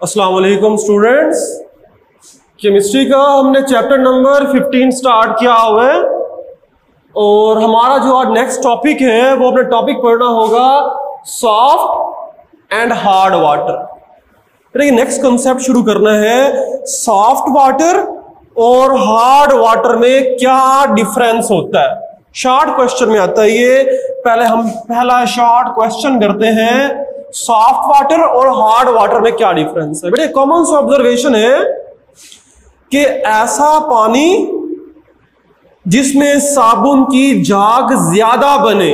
अस्सलाम वालेकुम students. Chemistry का हमने चैप्टर नंबर 15 स्टार्ट किया हुआ है और हमारा जो आज नेक्स्ट टॉपिक है वो अपने टॉपिक पढ़ना होगा soft and hard water. Next concept शुरू करना है, सॉफ्ट वाटर और हार्ड वाटर में क्या डिफरेंस होता है। शॉर्ट क्वेश्चन में आता है ये। पहले हम पहला शॉर्ट क्वेश्चन करते हैं, सॉफ्ट वाटर और हार्ड वाटर में क्या डिफरेंस है। बेटे कॉमन सा ऑब्जर्वेशन है कि ऐसा पानी जिसमें साबुन की झाग ज्यादा बने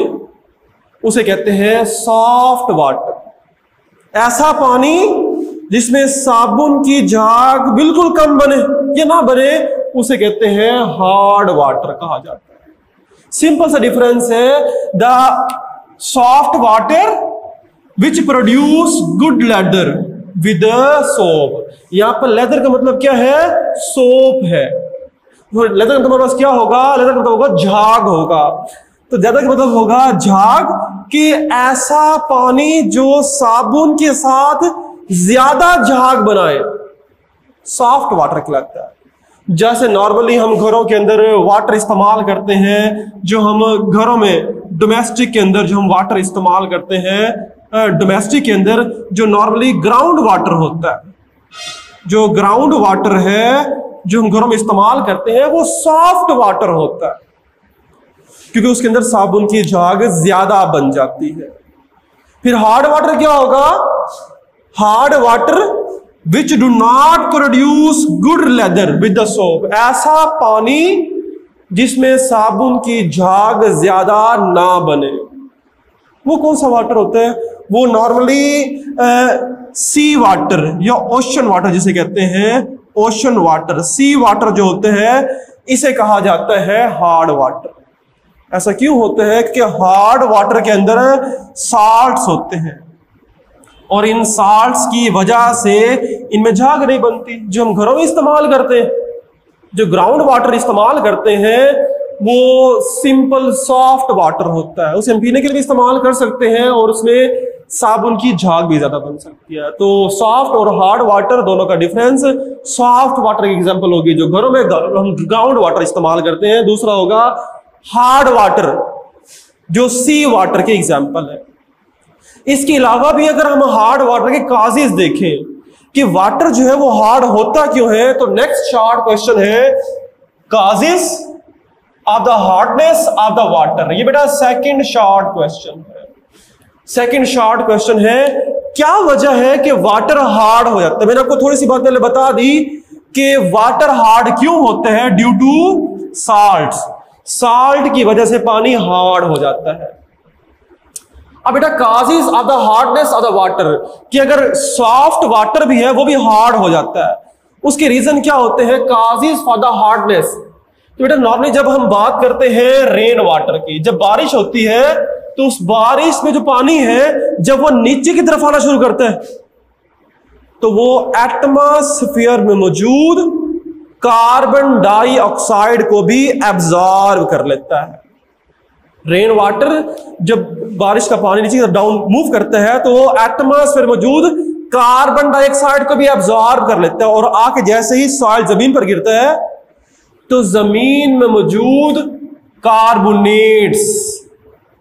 उसे कहते हैं सॉफ्ट वाटर। ऐसा पानी जिसमें साबुन की झाग बिल्कुल कम बने या ना बने उसे कहते हैं हार्ड वाटर कहा जाता है। सिंपल सा डिफरेंस है, the soft water which produce good lather with soap. यहां पर लेदर का मतलब क्या है? सोप है। लेदर का मतलब क्या होगा? लेदर का मतलब होगा झाग होगा। तो लेदर का मतलब होगा झाग, कि ऐसा पानी जो साबुन के साथ ज्यादा झाग बनाए सॉफ्ट वाटर कहलाता है। जैसे नॉर्मली हम घरों के अंदर वाटर इस्तेमाल करते हैं, जो हम घरों में डोमेस्टिक के अंदर जो हम वाटर इस्तेमाल करते हैं, डोमेस्टिक के अंदर जो नॉर्मली ग्राउंड वाटर होता है, जो ग्राउंड वाटर है जो हम घरों में इस्तेमाल करते हैं वो सॉफ्ट वाटर होता है, क्योंकि उसके अंदर साबुन की झाग ज्यादा बन जाती है। फिर हार्ड वाटर क्या होगा? Hard water which do not produce good lather with the soap. ऐसा पानी जिसमें साबुन की झाग ज्यादा ना बने, वो कौन सा वाटर होता है? वो नॉर्मली सी वाटर या ओशन वाटर जिसे कहते हैं, ओशन वाटर, सी वाटर जो होते हैं इसे कहा जाता है हार्ड वाटर। ऐसा क्यों होता है कि हार्ड वाटर के अंदर साल्ट्स होते हैं और इन साल्ट्स की वजह से इनमें झाग नहीं बनती। जो हम घरों में इस्तेमाल करते हैं, जो ग्राउंड वाटर इस्तेमाल करते हैं, वो सिंपल सॉफ्ट वाटर होता है। उसे हम पीने के लिए भी इस्तेमाल कर सकते हैं और उसमें साबुन की झाग भी ज्यादा बन सकती है। तो सॉफ्ट और हार्ड वाटर दोनों का डिफरेंस, सॉफ्ट वाटर की एग्जांपल होगी जो घरों में हम ग्राउंड वाटर इस्तेमाल करते हैं, दूसरा होगा हार्ड वाटर जो सी वाटर के एग्जांपल है। इसके अलावा भी अगर हम हार्ड वाटर के काजेस देखें कि वाटर जो है वो हार्ड होता क्यों है, तो नेक्स्ट शॉर्ट क्वेश्चन है, causes of the hardness of the water. ये बेटा सेकंड शॉर्ट क्वेश्चन है। सेकंड शॉर्ट क्वेश्चन है, क्या वजह है कि वाटर हार्ड हो जाता है? मैंने आपको थोड़ी सी बात पहले बता दी कि वाटर हार्ड क्यों होते हैं, ड्यू टू साल्ट। साल्ट की वजह से पानी हार्ड हो जाता है। अब बेटा causes of the hardness of the water, कि अगर सॉफ्ट वाटर भी है वो भी हार्ड हो जाता है, उसके रीजन क्या होते हैं? Causes for the hardness. तो बेटा नॉर्मली जब हम बात करते हैं रेन वाटर की, जब बारिश होती है तो उस बारिश में जो पानी है जब वो नीचे की तरफ आना शुरू करता है तो वो एटमॉस्फेयर में मौजूद कार्बन डाइऑक्साइड को भी एब्जॉर्ब कर लेता है। रेन वाटर जब बारिश का पानी नीचे की तरफ डाउन मूव करता है तो वो एटमॉस्फेयर में मौजूद कार्बन डाइऑक्साइड को भी एब्जॉर्ब कर लेता है और आके जैसे ही सॉइल जमीन पर गिरता है तो जमीन में मौजूद कार्बोनेट्स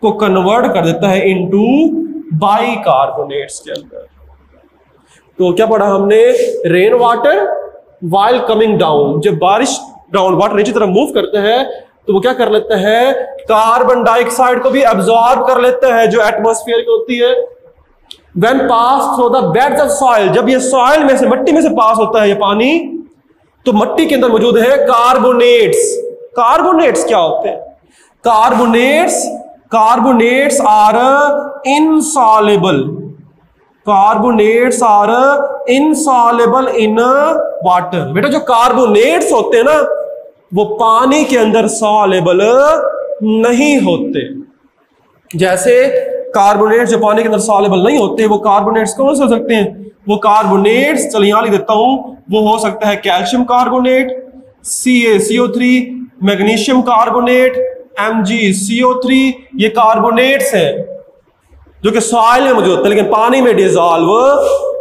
को कन्वर्ट कर देता है इनटू बाइकार्बोनेट्स के अंदर। तो क्या पढ़ा हमने? Rain water while coming down, जब बारिश ग्राउंड वाटर नीचे तरफ मूव करता है तो वो क्या कर लेता है? कार्बन डाइऑक्साइड को भी एब्जॉर्ब कर लेता है जो एटमॉस्फेयर की होती है। When pass through the beds of soil, जब ये सॉइल में से, मिट्टी में से पास होता है ये पानी, तो मिट्टी के अंदर मौजूद है कार्बोनेट्स। कार्बोनेट्स क्या होते हैं? Carbonates are insoluble. Carbonates are insoluble in water. बेटा जो कार्बोनेट्स होते हैं ना वो पानी के अंदर सॉल्युबल नहीं होते। जैसे कार्बोनेट्स जो पानी के अंदर सॉल्युबल नहीं होते, वो कार्बोनेट्स कौन से हो सकते हैं? वो कार्बोनेट्स, चलिए यहां लिख देता हूं, वो हो सकता है calcium carbonate, CaCO3, magnesium carbonate, MgCO3। ये कार्बोनेट्स हैं जो कि सॉइल में मौजूद होते हैं लेकिन पानी में डिसॉल्व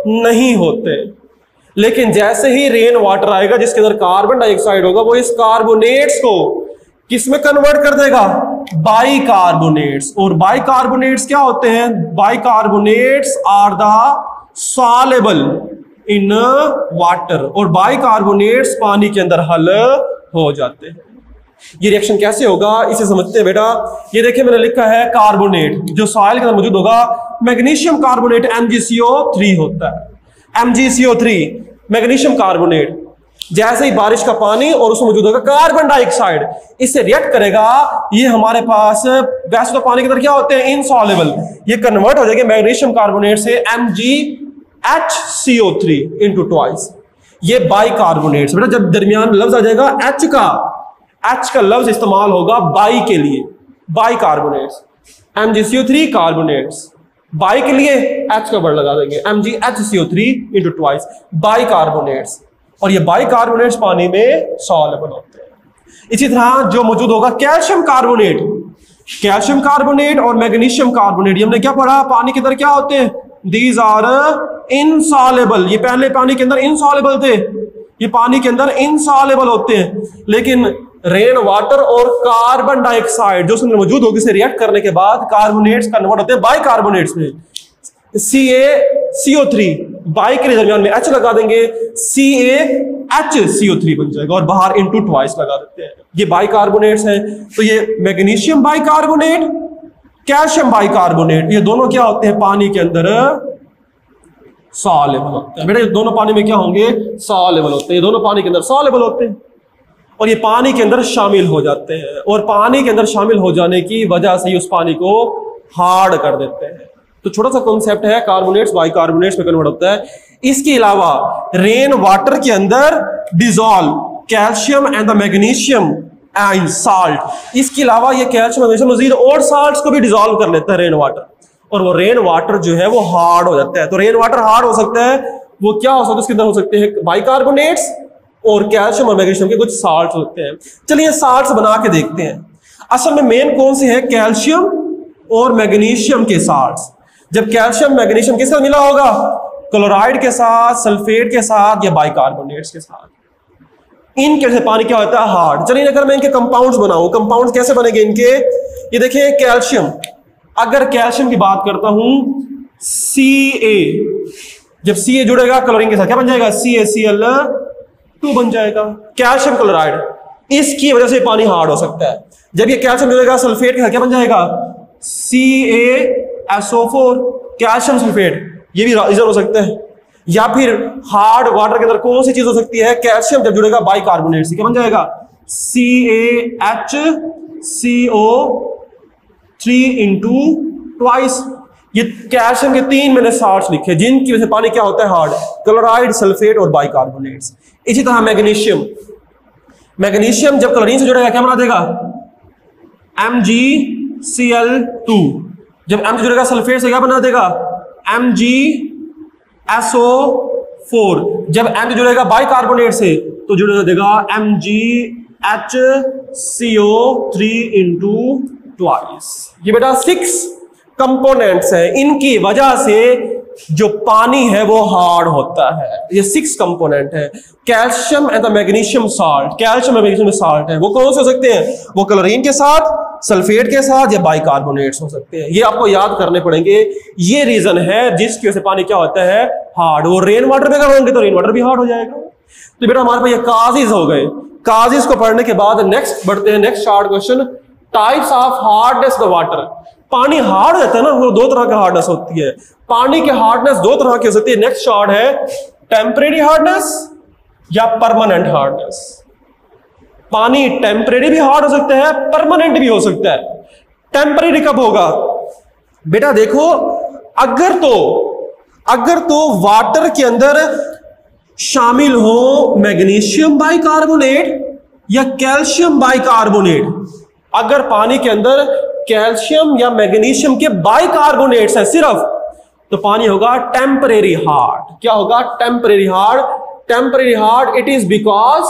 नहीं होते। लेकिन जैसे ही रेन वाटर आएगा जिसके अंदर कार्बन डाइऑक्साइड होगा, वो इस कार्बोनेट्स को किसमें कन्वर्ट कर देगा? बाइकार्बोनेट्स। और बाइकार्बोनेट्स क्या होते हैं? Bicarbonates are the soluble in water, और बाइकार्बोनेट्स पानी के अंदर हल हो जाते हैं। ये रिएक्शन कैसे होगा इसे समझते हैं बेटा। ये देखिए मैंने लिखा है कार्बोनेट, जो सॉइल के अंदर मौजूद होगा, मैग्नीशियम कार्बोनेट MgCO3 होता है। MgCO3 मैग्नीशियम कार्बोनेट, जैसे ही बारिश का पानी और उसमें मौजूद होगा कार्बन डाइऑक्साइड, इससे रिएक्ट करेगा। ये हमारे पास वैसे तो पानी के अंदर क्या होते हैं? इनसॉल्युबल। ये कन्वर्ट हो जाएगा मैग्नीशियम कार्बोनेट से MgHCO3 इंटू ट्वाइस। ये बाइकार्बोनेट्स। बेटा जब दरमियान लफ्ज आ जाएगा H का लफ्ज इस्तेमाल होगा बाई के लिए, बाइकार्बोनेट्स। MgCO3 कार्बोनेट्स, बाई के लिए H का वर्ड लगा देंगे, MgHCO3 इंटू ट्वाइस, बाइकार्बोनेट्स। और ये बाइकार्बोनेट्स पानी में सॉल्युबल होते हैं। इसी तरह जो मौजूद होगा कैल्शियम कार्बोनेट, कैल्शियम कार्बोनेट और मैग्नीशियम कार्बोनेट, ये हमने क्या पढ़ा? पानी के अंदर क्या होते हैं? These are insoluble. ये पहले पानी के अंदर इनसॉल्युबल थे, ये पानी के अंदर इनसॉल्युबल होते हैं। लेकिन रेन वाटर और कार्बन डाइऑक्साइड जो उसमें मौजूद होगी, से रिएक्ट करने के बाद कार्बोनेट्स कन्वर्ट होते हैं बाइकार्बोनेट्स में। CaCO3, बाई के दरमियान में H लगा देंगे, CaHCO3 बन जाएगा, और बाहर इंटू ट्वाइस लगा देते हैं। ये बाइकार्बोनेट्स हैं। तो ये मैग्नीशियम बाइकार्बोनेट, कैल्शियम बाइकार्बोनेट, ये दोनों क्या होते हैं? पानी के अंदर सॉल्युबल होते हैं। बेटा ये दोनों पानी में क्या होंगे? सॉल्युबल होते हैं। ये दोनों पानी के अंदर सॉल्युबल होते हैं और ये पानी के अंदर शामिल हो जाते हैं, और पानी के अंदर शामिल हो जाने की वजह से ही उस पानी को हार्ड कर देते हैं। तो छोटा सा कॉन्सेप्ट है, कार्बोनेट्स बाइकार्बोनेट्स में कन्वर्ट होता है। इसके अलावा रेन वाटर के अंदर dissolve calcium and the magnesium and salt, इसके अलावा ये कैल्शियम मैग्नीशियम मजीद और साल्ट्स को भी डिसॉल्व कर लेता है रेन वाटर, और वो रेन वाटर जो है वो हार्ड हो जाता है। तो रेन वाटर हार्ड हो सकता है, वो क्या हो सकता है? उसके अंदर हो सकते हैं बाइकार्बोनेट्स और कैल्शियम और मैग्नीशियम के कुछ साल्ट्स होते हैं। चलिए साल्ट्स बना के देखते हैं। असल में मेन कौन से हैं? कैल्शियम और मैग्नीशियम के साल्ट्स। जब कैल्शियम मैग्नीशियम किसके साथ मिला होगा? क्लोराइड के साथ, सल्फेट के साथ, या बाइकार्बोनेट्स के साथ। इनके वजह से पानी क्या होता है? हार्ड। चलिए अगर मैं इनके कंपाउंड्स बनाऊं, कंपाउंड्स कैसे बनेंगे इनके? ये देखिए कैल्शियम, अगर कैल्शियम की बात करता हूं Ca, जब Ca जुड़ेगा क्लोरीन के साथ क्या बन जाएगा? CaCl2 बन जाएगा, कैल्शियम क्लोराइड। इसकी वजह से पानी हार्ड हो सकता है। जब ये कैल्शियम जुड़ेगा सल्फेट के साथ क्या बन जाएगा? CaSO4, calcium sulphate. ये भी रीजन हो सकता है। या फिर हार्ड वाटर के अंदर कौन सी चीज हो सकती है? कैल्शियम जब जुड़ेगा बाइकार्बोनेट से क्या बन जाएगा? CaHCO3 into twice. ये कैल्शियम के 3 मैंने साल्ट्स लिखे जिनकी वजह से पानी क्या होता है? हार्ड। क्लोराइड, सल्फेट और बाइकार्बोनेट्स। इसी तरह मैग्नीशियम, मैग्नीशियम जब क्लोरीन से जुड़ेगा क्या बना देगा? MgCl2। जब Mg जुड़ेगा सल्फेट से क्या बना देगा? MgSO4। जब Mg जुड़ेगा बाइकार्बोनेट से तो जुड़ देगा MgHCO3 इंटू ट्वाइस। ये बेटा 6 कंपोनेंट्स है, इनकी वजह से जो पानी है वो हार्ड होता है। ये 6 कंपोनेंट है। Calcium and the magnesium salt, calcium और मैग्नीशियम साल्ट है, वो कौन से हो सकते हैं? वो क्लोरीन के साथ, सल्फेट के साथ, या बाइकार्बोनेट्स हो सकते हैं। ये आपको याद करने पड़ेंगे। ये रीजन है जिसकी वजह से पानी क्या होता है? हार्ड। वो रेन वाटर में अगर होंगे तो रेन वाटर भी हार्ड हो जाएगा। तो बेटा हमारे पास ये काजिज हो गए। काजिज को पढ़ने के बाद नेक्स्ट बढ़ते हैं, next short question, types of hardness the water. पानी हार्ड रहता है ना, वो 2 तरह की हार्डनेस होती है। पानी की हार्डनेस 2 तरह की हो सकती है। नेक्स्ट शार्ट है टेम्परेरी हार्डनेस या परमानेंट हार्डनेस। पानी टेम्परेरी भी हार्ड हो सकता है, परमानेंट भी हो सकता है। टेम्परेरी कब होगा? बेटा देखो, अगर तो वाटर के अंदर शामिल हो मैग्नीशियम बाइकार्बोनेट या कैल्शियम बाइकार्बोनेट, अगर पानी के अंदर कैल्शियम या मैग्नीशियम के बाइकार्बोनेट्स है सिर्फ, तो पानी होगा टेम्परेरी हार्ड। क्या होगा? Temporary hard. Temporary hard it is because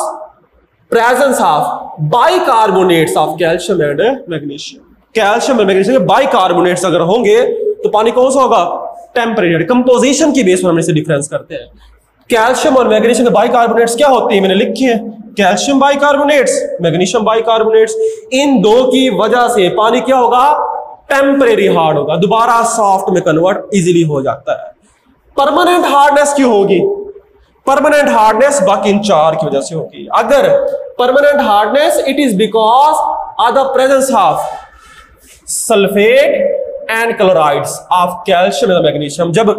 presence of bicarbonates of calcium and magnesium. Calcium और मैग्नीशियम के बाइकार्बोनेट्स अगर होंगे तो पानी कौन सा होगा? टेम्परेरी। कंपोजिशन की बेस पर हम इसे डिफरेंस करते हैं। कैल्शियम और मैग्नीशियम के बाइकार्बोनेट्स क्या होती है, मैंने लिखी है, कैल्शियम बाइकार्बोनेट्स, मैग्नीशियम बाइकार्बोनेट्स। इन दो की वजह से पानी क्या होगा, टेम्परेरी हार्ड होगा, दोबारा सॉफ्ट में कन्वर्ट इजीली हो जाता है। परमानेंट हार्डनेस क्यों होगी, परमानेंट हार्डनेस बाकी इन चार की वजह से होगी। अगर permanent hardness, it is because of the presence of sulphate and chlorides of calcium and magnesium. जब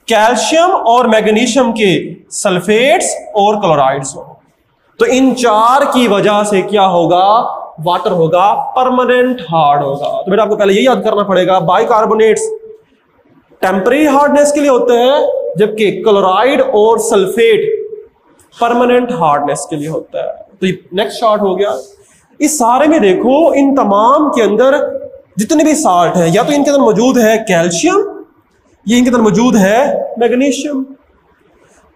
कैल्शियम और मैग्नीशियम के सल्फेट्स और क्लोराइड्स हो, तो इन चार की वजह से क्या होगा, वाटर होगा परमानेंट हार्ड होगा। तो बेटा आपको पहले यही याद करना पड़ेगा, बाइकार्बोनेट्स टेम्परेरी हार्डनेस के लिए होते हैं, जबकि क्लोराइड और सल्फेट परमानेंट हार्डनेस के लिए होता है। तो ये नेक्स्ट शार्ट हो गया। इस सारे में देखो, इन तमाम के अंदर जितने भी साल्ट है, या तो इनके अंदर मौजूद है कैल्शियम, ये इनके अंदर मौजूद है मैग्नीशियम।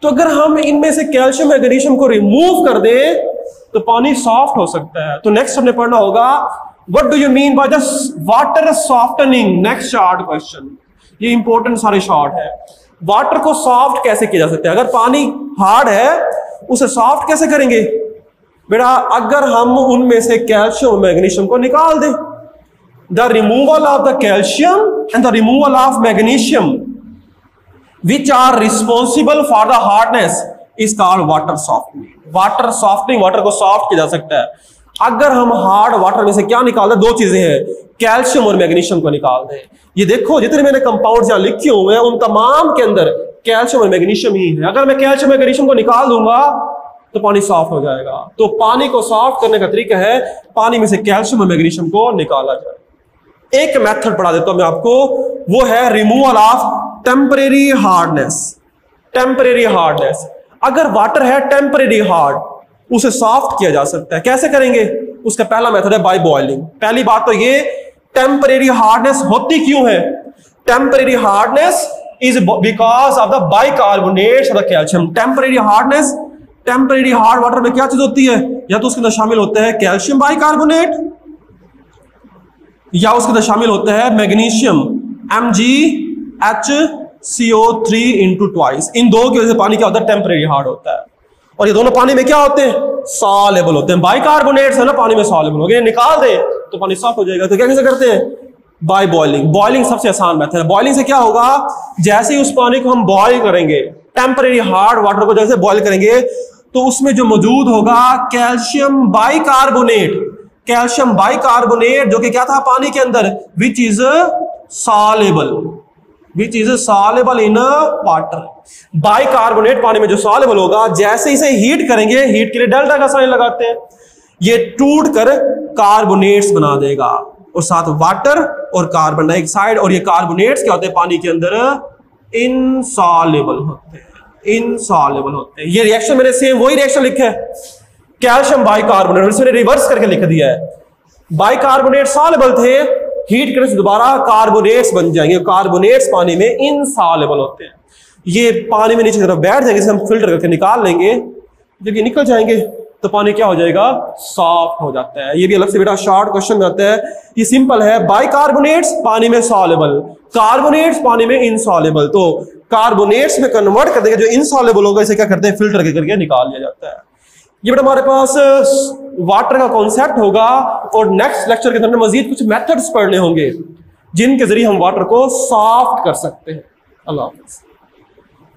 तो अगर हम इनमें से कैल्शियम मैग्नीशियम को रिमूव कर दें तो पानी सॉफ्ट हो सकता है। तो नेक्स्ट हमने पढ़ना होगा, what do you mean by the water softening. Next short question, ये इंपॉर्टेंट सारे शॉर्ट है। वाटर को सॉफ्ट कैसे किया जा सकता है, अगर पानी हार्ड है उसे सॉफ्ट कैसे करेंगे बेटा, अगर हम उनमें से कैल्शियम मैग्नीशियम को निकाल दें। The removal of the calcium and the removal of magnesium which are responsible for the hardness is called water softening। Water softening, water को सॉफ्ट किया जा सकता है अगर हम हार्ड वाटर में से क्या निकाल दें, दो चीजें हैं, कैल्शियम और मैग्नीशियम को निकाल दें। ये देखो जितने मैंने कंपाउंड्स यहां लिखे हुए हैं उन तमाम के अंदर कैल्शियम और मैग्नीशियम ही है। अगर मैं कैल्शियम मैग्नीशियम को निकाल दूंगा तो पानी सॉफ्ट हो जाएगा। तो पानी को सॉफ्ट करने का तरीका है पानी में से कैल्शियम और मैग्नीशियम को निकाला जाए। एक मेथड पढ़ा देता हूं मैं आपको, वो है removal of temporary hardness. Temporary hardness, अगर वाटर है टेम्परेरी हार्ड, उसे सॉफ्ट किया जा सकता है। कैसे करेंगे, उसका पहला मेथड है बाय बॉइलिंग। पहली बात तो ये, टेम्परेरी हार्डनेस होती क्यों है, temporary hardness is because of the bicarbonates of the calcium. Temporary hardness, temporary hard water में क्या चीज होती है, या तो उसके अंदर शामिल होता है कैल्शियम बाइकार्बोनेट, या उसके अंदर शामिल होता है मैग्नीशियम MgHCO3 इंटू ट्वाइस। इन दो की वजह से पानी क्या होता है, टेम्परेरी हार्ड होता है। और ये दोनों पानी में क्या होते हैं, सॉल्युबल होते हैं। बाइकार्बोनेट्स है ना, पानी में सॉल्युबल हो गए, निकाल दे तो पानी सॉफ्ट हो जाएगा। तो क्या कैसे करते हैं, बाय बॉइलिंग। बॉइलिंग सबसे आसान मेथड है। बॉइलिंग से क्या होगा, जैसे ही उस पानी को हम बॉइल करेंगे, टेम्परेरी हार्ड वाटर को जैसे बॉइल करेंगे, तो उसमें जो मौजूद होगा कैल्शियम बाइकार्बोनेट, कैल्शियम बाइकार्बोनेट जो कि क्या था पानी के अंदर, which is soluble, which is soluble in water. Bicarbonate पानी में जो सॉल्युबल होगा, जैसे इसे हीट करेंगे, हीट के लिए डेल्टा का साइन लगाते हैं, ये टूट कर कार्बोनेट्स बना देगा, और साथ वाटर और कार्बन डाइऑक्साइड। और ये कार्बोनेट्स क्या होते हैं पानी के अंदर, इनसॉल्युबल होते हैं, इनसॉल्युबल होते हैं। ये रिएक्शन मैंने सेम वही रिएक्शन लिखा है, कैल्शियम बाइकार्बोनेट, इसमें रिवर्स करके लिख दिया है। बाइकार्बोनेट सॉल्युबल थे, हीट करने से दोबारा कार्बोनेट्स बन जाएंगे। कार्बोनेट्स पानी में इनसॉल्युबल होते हैं, ये पानी में नीचे की तरफ बैठ जाएंगे, इसे हम फिल्टर करके निकाल लेंगे। जब ये निकल जाएंगे तो पानी क्या हो जाएगा, सॉफ्ट हो जाता है। ये भी अलग से बेटा शॉर्ट क्वेश्चन में आता है। ये सिंपल है, बाइकार्बोनेट्स पानी में सॉल्युबल, कार्बोनेट्स पानी में इनसॉल्युबल। तो कार्बोनेट्स में कन्वर्ट कर देंगे, जो इनसॉल्युबल होगा इसे क्या करते हैं, फिल्टर करके निकाल लिया जाता है। ये बेटा हमारे पास वाटर का कॉन्सेप्ट होगा, और नेक्स्ट लेक्चर के अंदर मजीद कुछ मेथड्स पढ़ने होंगे जिनके जरिए हम वाटर को सॉफ्ट कर सकते हैं। अल्लाह हाफिज़।